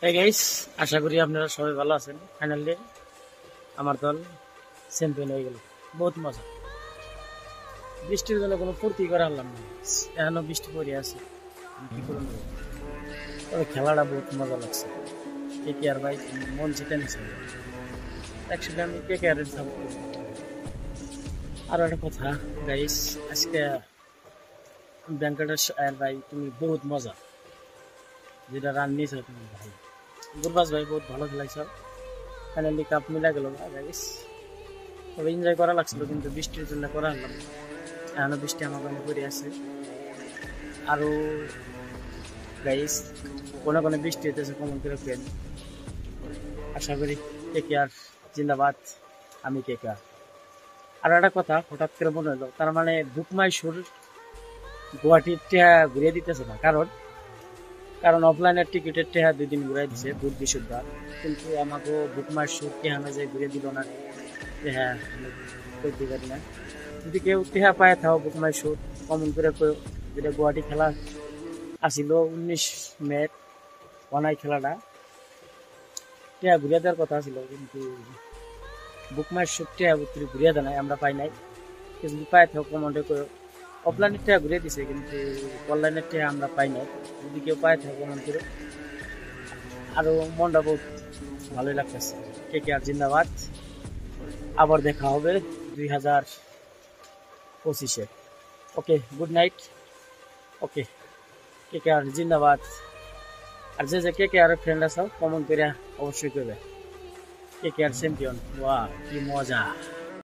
Hey guys, আশা করি আপনারা সবাই ভালো আছেন। ফাইনালি আমার দল চ্যাম্পিয়ন হয়ে গেল। বহুত মজা। বৃষ্টির জন্য কোনো ফুর্তি করা হলাম না। এখনো বৃষ্টি পড়ে আছে। কি করব? তবে খেলাটা বহুত মজা লাগছে। কেকেআর ভাই মন জিতে নিছে। অ্যাকচুয়ালি আমি কেকেআর এর সাপোর্ট করি। আর একটা কথা গাইস, আজকে ব্যাংকাটার ভাই তুমি বহুত মজা। যেটা রান নিয়েছো তুমি ভাই। গুরবাজ ভাই বহুত ভালো খেলাইছ। ফাইনালি কাপ মিলা গেল না গাইস। তবে এনজয় করা লাগছিল, কিন্তু বৃষ্টির জন্য করা হলাম না। এখনো বৃষ্টি আমার গানে পড়ে আছে। আরো গাইস কোনে কোনে বৃষ্টি হইতেছে, কমন করে ফেল। আশা করি কেকেআর জিন্দাবাদ। আমি কেকেআর। আর একটা কথা হঠাৎ করে মনে হলো, তার মানে বুকমাই সুর গুয়াহাটির টেহা ঘুরিয়ে দিতেছে না, কারণ অফলাইনের টিকিটের টেহা 2 দিন ঘুরাই দিছে বুধ বৃহস্পতিবার, কিন্তু আমাকে বুকমাই সুর টেহা না যে ঘুরিয়ে দিল না। হ্যাঁ, করতে পারি না। যদি কেউ টেহা পায় থাও বুকমাই সুর কমন করে যেটা গুয়াহাটি খেলা আসিল 19 মে অনাই খেলাটা টেহা ঘুরিয়ে দেওয়ার কথা ছিল, কিন্তু বুকমাই সুর টেহা ঘুরিয়ে দেয় নাই, আমরা পাই নাই। যদি পায় থাও কমন করে। অফলাইনের টেহা ঘুরিয়ে দিছে, কিন্তু অনলাইনের টেহা আমরা পাই নাই। যদি কেউ পায় থাও কমন করে। আরো মনটা বহুত ভালোই লাগতেছে। কেকেআর জিন্দাবাদ। আবার দেখা হবে 2025-এ। ওকে, গুড নাইট। ওকে, কেকেআর জিন্দাবাদ। আর যে কেকেআর ফ্রেন্ড আছে কমন করে অবশ্যই করবে। কেকেআর চ্যাম্পিয়ন, ওয়া কি মজা।